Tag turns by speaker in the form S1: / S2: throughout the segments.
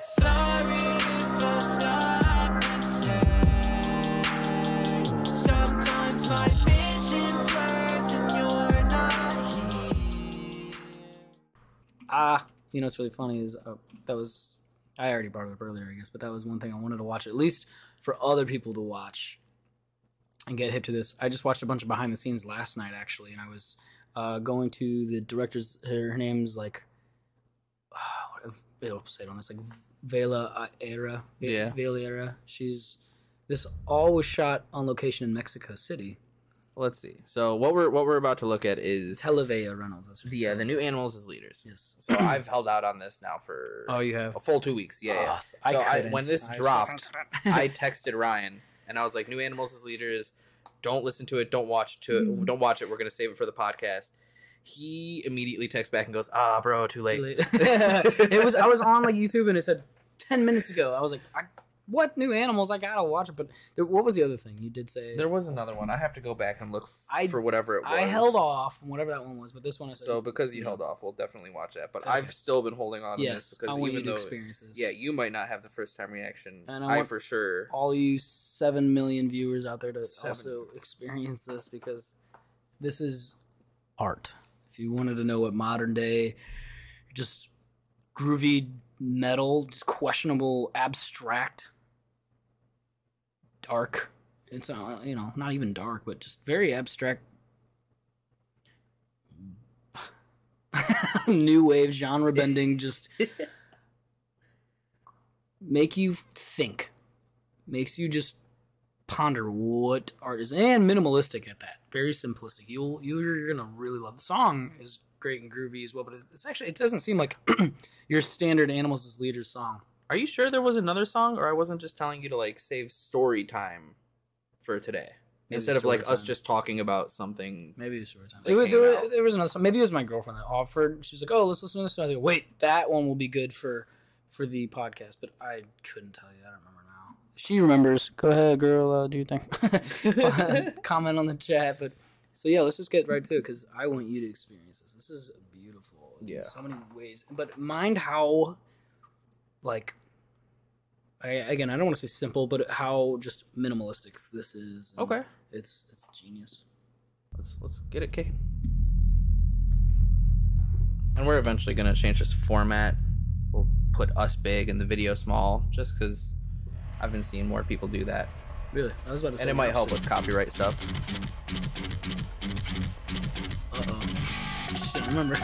S1: Sorry if I stop and stay. Sometimes my vision blurs and you're not here.
S2: You know what's really funny is I already brought it up earlier, I guess, but that was one thing I wanted to watch, at least for other people to watch and get hip to this. I just watched a bunch of behind the scenes last night, actually, and I was going to the director's. Her name's like, it'll say it on this, like Vela Era.
S3: Yeah.
S2: Vela Era. This all was shot on location in Mexico City.
S3: Let's see. So what we're about to look at is
S2: Televea Reynolds. That's what
S3: the new Animals as Leaders.
S2: Yes.
S3: So I've held out on this now for
S2: you have
S3: a full 2 weeks. Yeah. So when this dropped, I texted Ryan and I was like, "New Animals as Leaders. Don't listen to it. Don't watch it. Don't watch it. We're gonna save it for the podcast." He immediately texts back and goes, bro, too late.
S2: I was on like YouTube and it said 10 minutes ago. I was like, what new animals? I gotta watch it. But what was the other thing you did say?
S3: There was another one. I have to go back and look for whatever it was.
S2: I held off on whatever that one was, but this one I said.
S3: So because you held off, we'll definitely watch that. But okay. I've still been holding on to this because
S2: I want you to experience this.
S3: Yeah, you might not have the first time reaction.
S2: And
S3: I for sure.
S2: All you 7 million viewers out there to also experience this, because this is art. If you wanted to know what modern day, just groovy metal, just questionable, abstract, dark. It's not even dark, but just very abstract, new wave, genre bending. Just make you think, makes you just ponder what art is, and minimalistic at that. Very simplistic. You're gonna really love the song. Is great and groovy as well, but it's actually, it doesn't seem like your standard Animals as Leaders song.
S3: Are you sure there was another song, or I wasn't just telling you to like save story time for today instead of like us just talking about something?
S2: Maybe it was story time. There was another song. Maybe it was my girlfriend that offered. She was like, "Oh, let's listen to this." And I was like, "Wait, that one will be good for the podcast." But I couldn't tell you. I don't remember now. If she remembers, go ahead, girl. Do your thing. Comment on the chat. But so yeah, let's just get right to it because I want you to experience this. This is beautiful in so many ways. But mind how, like, I don't want to say simple, but how just minimalistic this is.
S3: Okay,
S2: it's genius.
S3: Let's get it kicking. And we're eventually gonna change this format. We'll put us big and the video small, just because I've been seeing more people do that.
S2: Really? I was about to say.
S3: And it might help with copyright stuff.
S2: Shit, remember.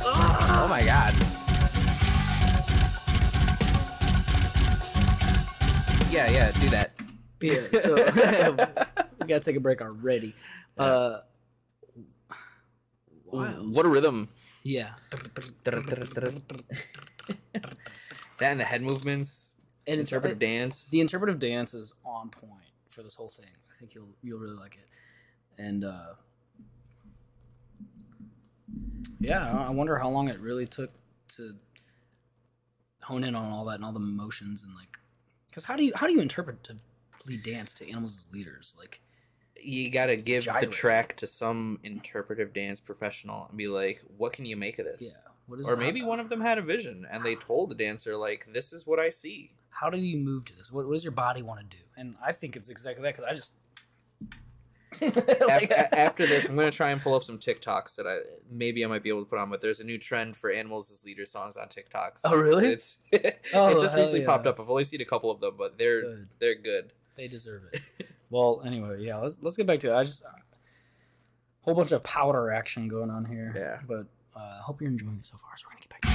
S3: Oh my god. Yeah, do that.
S2: Yeah, so we gotta take a break already.
S3: Yeah. What a rhythm.
S2: Yeah.
S3: That and the head movements. And interpretive dance.
S2: The interpretive dance is on point for this whole thing. I think you'll really like it. And I wonder how long it really took to hone in on all that and all the emotions and like, because how do you interpretively dance to Animals as Leaders? Like,
S3: you gotta give the track to some interpretive dance professional and be like, what can you make of this?
S2: Yeah.
S3: Or maybe one of them had a vision and they told the dancer, like, this is what I see.
S2: How do you move to this? What does your body want to do? And I think it's exactly that, because I just...
S3: After this, I'm going to try and pull up some TikToks that I might be able to put on, but there's a new trend for Animals as Leader songs on TikToks.
S2: Oh, really?
S3: It just recently popped up. I've only seen a couple of them, but they're good.
S2: They deserve it. Well, anyway, yeah, let's get back to it. I just whole bunch of powder action going on here.
S3: Yeah.
S2: But I hope you're enjoying it so far, so we're going to get back to it.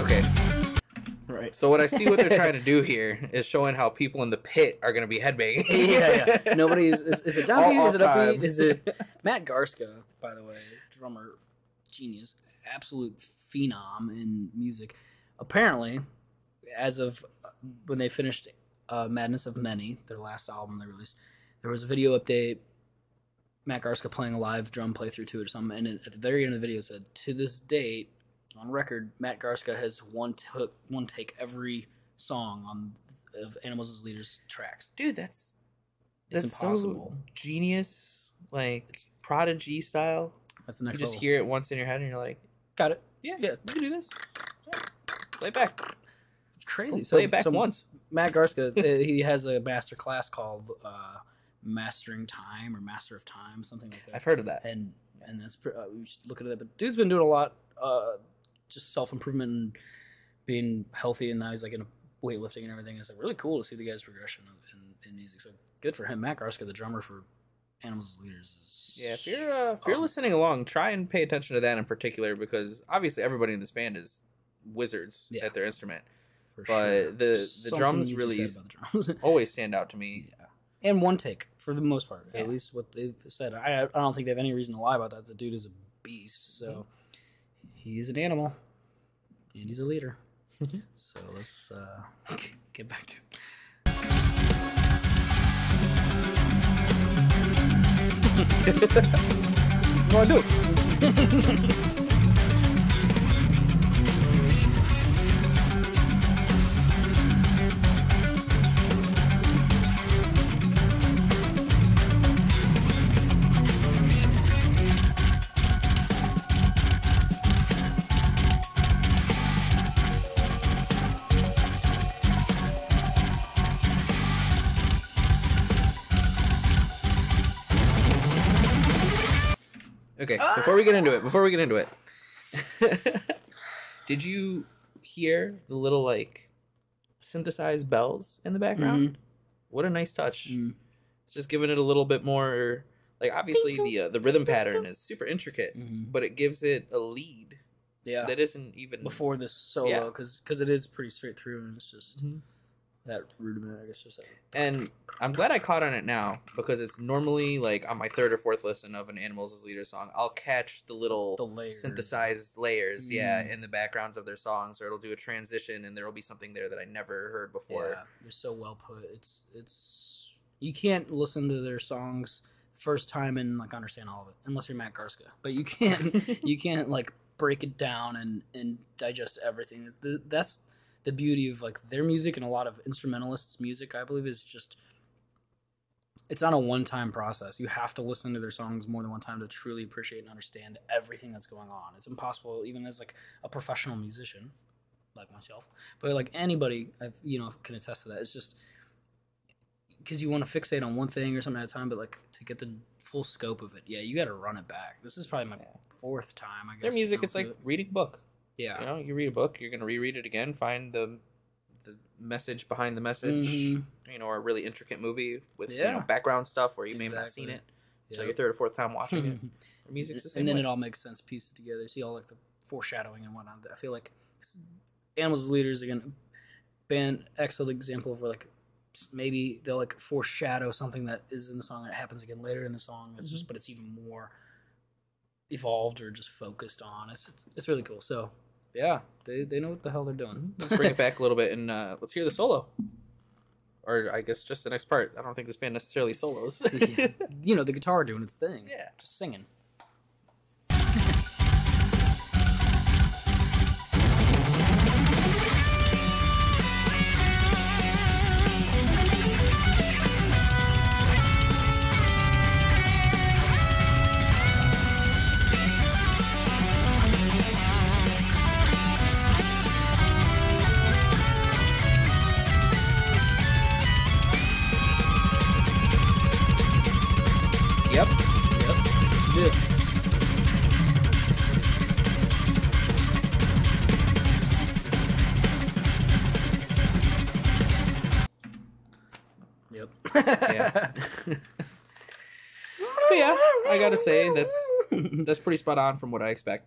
S3: Okay.
S2: Right.
S3: So what I see what they're trying to do here is showing how people in the pit are going to be headbanging.
S2: Yeah. Nobody's... Is it downbeat? Is it upbeat? Is it... Matt Garska, by the way, drummer, genius, absolute phenom in music. Apparently, as of when they finished Madness of Many, their last album they released, there was a video update Matt Garska playing a live drum playthrough to it or something, and at the very end of the video it said, to this date, on record, Matt Garska has one take every song of Animals as Leaders tracks.
S3: Dude, that's impossible. So genius, like it's Prodigy style.
S2: That's the next
S3: You just hear it once in your head and you're like,
S2: got it.
S3: Yeah, you can do this. Yeah. Play it back.
S2: It's crazy.
S3: Play it back once.
S2: Matt Garska, he has a master class called Mastering Time or Master of Time, something like that.
S3: I've heard of that.
S2: And that's we should look at that. But dude's been doing a lot, just self-improvement and being healthy, and now he's like in weightlifting and everything. It's like really cool to see the guy's progression in music. So good for him. Matt Garska, the drummer for Animals as Leaders, is
S3: if you're listening along, try and pay attention to that in particular, because obviously everybody in this band is wizards at their instrument. But sure. the drums really always stand out to me.
S2: Yeah. And one take for the most part, at least what they've said. I don't think they have any reason to lie about that. The dude is a beast, so he's an animal, and he's a leader. So let's get back to it. What do I do?
S3: Okay, before we get into it, did you hear the little like synthesized bells in the background? Mm-hmm. What a nice touch! Mm. It's just giving it a little bit more. Like obviously the rhythm pattern is super intricate, but it gives it a lead.
S2: Yeah,
S3: that isn't even
S2: before this solo because it is pretty straight through, and it's just. That rudiment, I guess, just that.
S3: And I'm glad I caught on it now, because it's normally like on my third or fourth listen of an Animals as Leaders song, I'll catch the little synthesized layers, in the backgrounds of their songs, or it'll do a transition and there will be something there that I never heard before.
S2: Yeah, they're so well put. It's you can't listen to their songs first time and like understand all of it unless you're Matt Garska. But you can't like break it down and digest everything. That's the beauty of like their music, and a lot of instrumentalists' music, I believe, is just it's not a one-time process. You have to listen to their songs more than one time to truly appreciate and understand everything that's going on. It's impossible, even as like a professional musician like myself, but like anybody, can attest to that. It's just because you want to fixate on one thing or something at a time, but like to get the full scope of it, you got to run it back. This is probably my fourth time, I guess.
S3: Their music, it's like reading a book.
S2: Yeah,
S3: you read a book, you're gonna reread it again, find the message behind the message, or a really intricate movie with background stuff where you may have not seen it until your third or fourth time watching it. Or music's the same.
S2: And then it all makes sense, pieces together. See all like the foreshadowing and whatnot. I feel like Animals as Leaders, again, band excellent example of where like maybe they'll like foreshadow something that is in the song that happens again later in the song. It's just, but it's even more evolved or just focused on. It's really cool. So they know what the hell they're doing.
S3: Let's bring it back a little bit and let's hear the solo, or I guess just the next part. I don't think this band necessarily solos.
S2: The guitar doing its thing.
S3: Yeah,
S2: just singing. Yep. Let's do it. Yep.
S3: Yeah. But yeah, I gotta say that's pretty spot on from what I expect.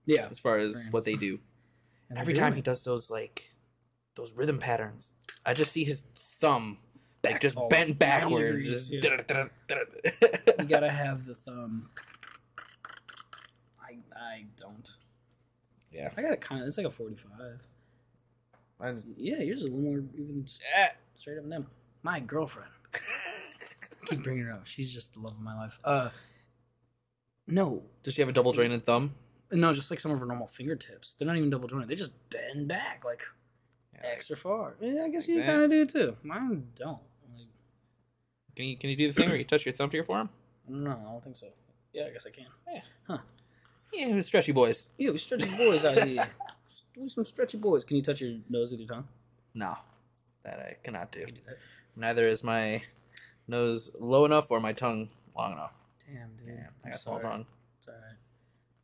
S2: Yeah.
S3: As far as what they do. And every time he does those rhythm patterns, I just see his thumb just bent backwards. You
S2: gotta have the thumb. I don't.
S3: Yeah.
S2: I got it kind of. It's like a 45. Yours is a little more even straight up and down. My girlfriend. Keep bringing her up. She's just the love of my life. No.
S3: Does she have a double jointed thumb?
S2: No, just like some of her normal fingertips. They're not even double jointed. They just bend back like extra far. Yeah, I guess you kind of do too. Mine don't. Like,
S3: can you do the thing where you touch your thumb to your forearm?
S2: No, I don't think so. Yeah, I guess I can.
S3: Yeah.
S2: Huh.
S3: Yeah, we're stretchy boys.
S2: Yeah, we stretchy boys out here. We some stretchy boys. Can you touch your nose with your tongue?
S3: No, that I cannot do.
S2: Do that?
S3: Neither is my nose low enough or my tongue long enough.
S2: Damn, dude.
S3: Yeah, I got small tongue.
S2: It's all right.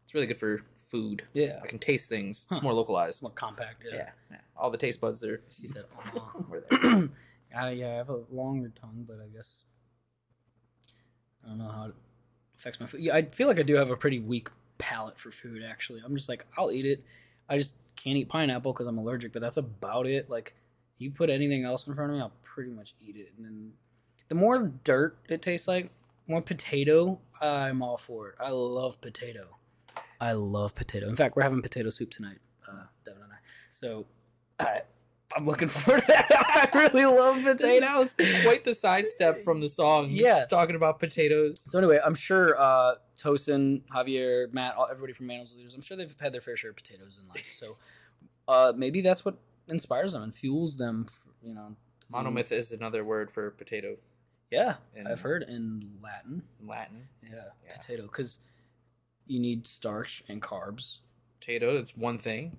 S3: It's really good for food.
S2: Yeah.
S3: I can taste things. It's more localized.
S2: More compact. Yeah.
S3: All the taste buds are.
S2: She said,
S3: We're there.
S2: I have a longer tongue, but I guess I don't know how it affects my food. Yeah, I feel like I do have a pretty weak palate for food, actually. I'm just like, I'll eat it. I just can't eat pineapple because I'm allergic, but that's about it. Like, you put anything else in front of me, I'll pretty much eat it. And then the more dirt it tastes like, more potato, I'm all for it. I love potato. In fact, we're having potato soup tonight, Devin and I. So I'm looking forward to that. I really love potatoes.
S3: Quite the sidestep from the song.
S2: Yeah.
S3: Just talking about potatoes.
S2: So anyway, I'm sure Tosin, Javier, Matt, everybody from Manuals Leaders, I'm sure they've had their fair share of potatoes in life. So maybe that's what inspires them and fuels them,
S3: Monomyth is another word for potato.
S2: Yeah, I've heard in Latin. Yeah. Potato, because you need starch and carbs.
S3: Potato, it's one thing.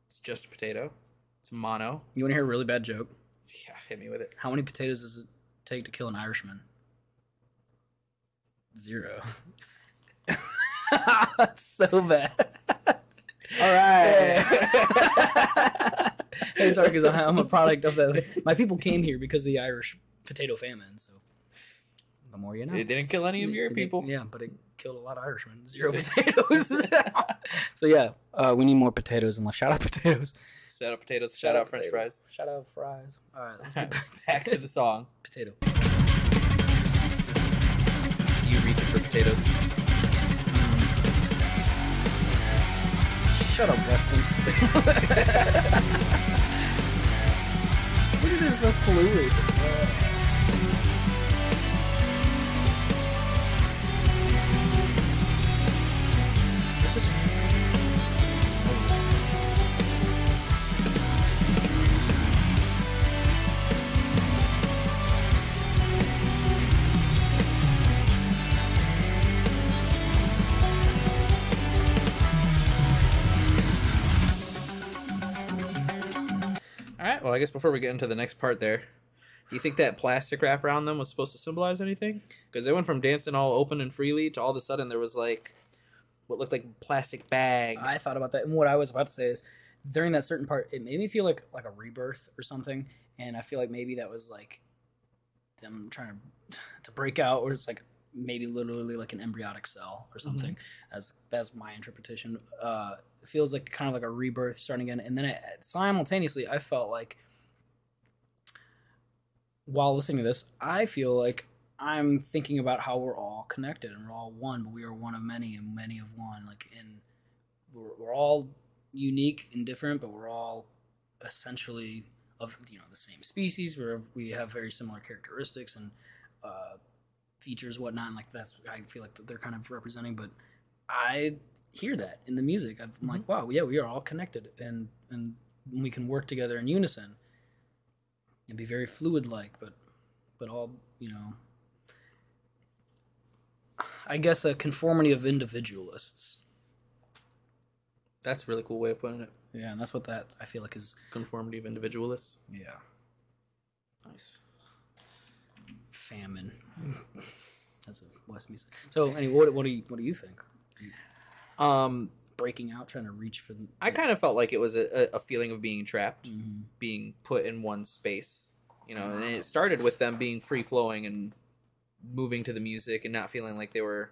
S3: It's just potato. It's mono.
S2: You want to hear a really bad joke?
S3: Yeah, hit me with it.
S2: How many potatoes does it take to kill an Irishman? 0. That's so bad.
S3: All right.
S2: Hey, sorry, because I'm a product of that. My people came here because of the Irish potato famine, so the more you know.
S3: It didn't kill any of your people.
S2: Yeah, but it killed a lot of Irishmen. 0 potatoes. So yeah, we need more potatoes and less. Shout out potatoes.
S3: Shout out potatoes. Shout out French fries.
S2: Shout out fries. All right, let's get
S3: back to the song.
S2: Potato.
S3: It's you reaching for potatoes.
S2: Shut up, Weston. Look at this, so fluid.
S3: Well, I guess before we get into the next part there, do you think that plastic wrap around them was supposed to symbolize anything? Because they went from dancing all open and freely to all of a sudden there was like what looked like a plastic bag.
S2: I thought about that. And what I was about to say is during that certain part, it made me feel like a rebirth or something. And I feel like maybe that was like them trying to break out, or it's like maybe literally like an embryonic cell or something. Mm-hmm. That's my interpretation. It feels like kind of like a rebirth starting again. And then simultaneously, I felt like while listening to this, I feel like I'm thinking about how we're all connected and we're all one, but we are one of many and many of one. Like, we're all unique and different, but we're all essentially of the same species. We have very similar characteristics and features, whatnot. And like I feel like they're kind of representing. But I hear that in the music. I'm like, wow, yeah, we are all connected, and we can work together in unison and be very fluid-like, but all I guess a conformity of individualists.
S3: That's a really cool way of putting it.
S2: Yeah, and that's what that I feel like is
S3: conformity of individualists.
S2: Yeah.
S3: Nice.
S2: Famine. That's a West music. So, anyway, what do you think? Breaking out, trying to reach for.
S3: I kind of felt like it was a feeling of being trapped, being put in one space, and it started with them being free flowing and moving to the music and not feeling like they were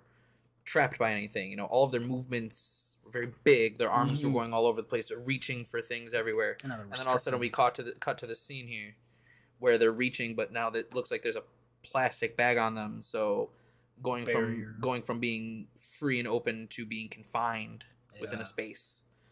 S3: trapped by anything. All of their movements were very big. Their arms were going all over the place. They're reaching for things everywhere. And then all of a sudden we cut to the scene here where they're reaching, but now that looks like there's a plastic bag on them. So going from being free and open to being confined within a space.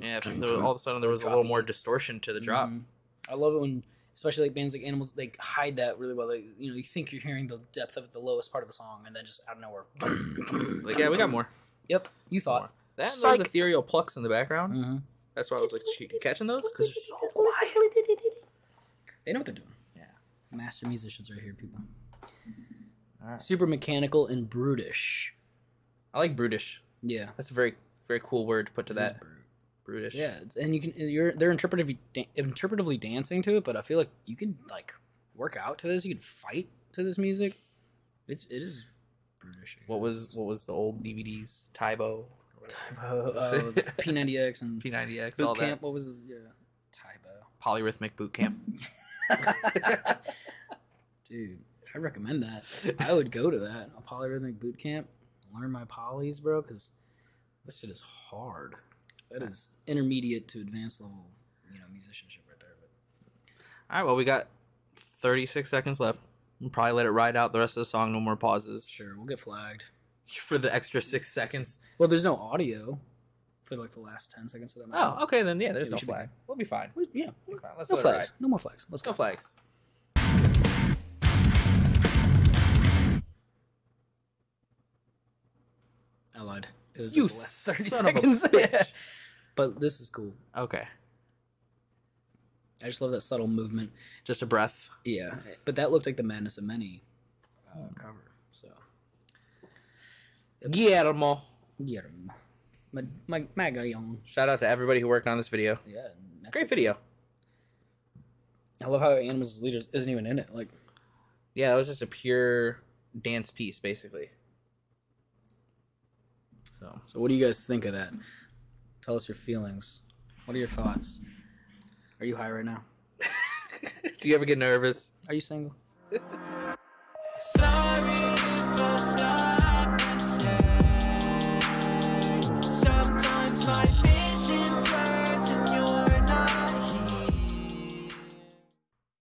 S3: Yeah, all of a sudden there was a little more distortion to the drop.
S2: I love it when, especially like bands like Animals, they hide that really well. Like, you know, you think you're hearing the depth of the lowest part of the song, and then just out of nowhere.
S3: Like, yeah, we got more.
S2: Yep, you thought.
S3: More. That those ethereal plucks in the background. That's why I was like, catching those? Because they're so quiet.
S2: They know what they're doing.
S3: Yeah.
S2: Master musicians right here, people.
S3: All right.
S2: Super mechanical and brutish.
S3: I like brutish.
S2: Yeah.
S3: That's a very, very cool word to put to that. Brutish.
S2: Yeah, and they're interpretively dancing to it, but I feel like you can like work out to this. You can fight to this music. It is brutish.
S3: What was the old DVDs? Tybo.
S2: P90X and
S3: P90X.
S2: Boot
S3: all
S2: Camp.
S3: That.
S2: What was it? Yeah, Tybo.
S3: Polyrhythmic Boot Camp.
S2: Dude, I recommend that. I would go to that. A polyrhythmic boot camp. Learn my polys, bro, because this shit is hard. That is intermediate to advanced level, musicianship right there. But
S3: all right, well, we got 36 seconds left. We'll probably let it ride out the rest of the song. No more pauses.
S2: Sure, we'll get flagged
S3: for the extra 6 seconds.
S2: Well, there's no audio for like the last 10 seconds of that.
S3: Oh, okay, then yeah, there's no flag. We'll be fine.
S2: Yeah,
S3: we'll be fine. Let's
S2: no flags. No more flags. Let's go.
S3: No flags.
S2: I lied. It was
S3: you
S2: like the last 30
S3: son
S2: seconds.
S3: Of a bitch.
S2: But this is cool.
S3: Okay.
S2: I just love that subtle movement.
S3: Just a breath.
S2: Yeah, but that looked like the Madness of Many cover. So.
S3: Guillermo.
S2: My Magallon.
S3: Shout out to everybody who worked on this video.
S2: Yeah.
S3: It's a great video.
S2: I love how Animals as Leaders isn't even in it. Like,
S3: yeah, it was just a pure dance piece, basically.
S2: So what do you guys think of that? Tell us your feelings. What are your thoughts? Are you high right now?
S3: Do you ever get nervous?
S2: Are you single?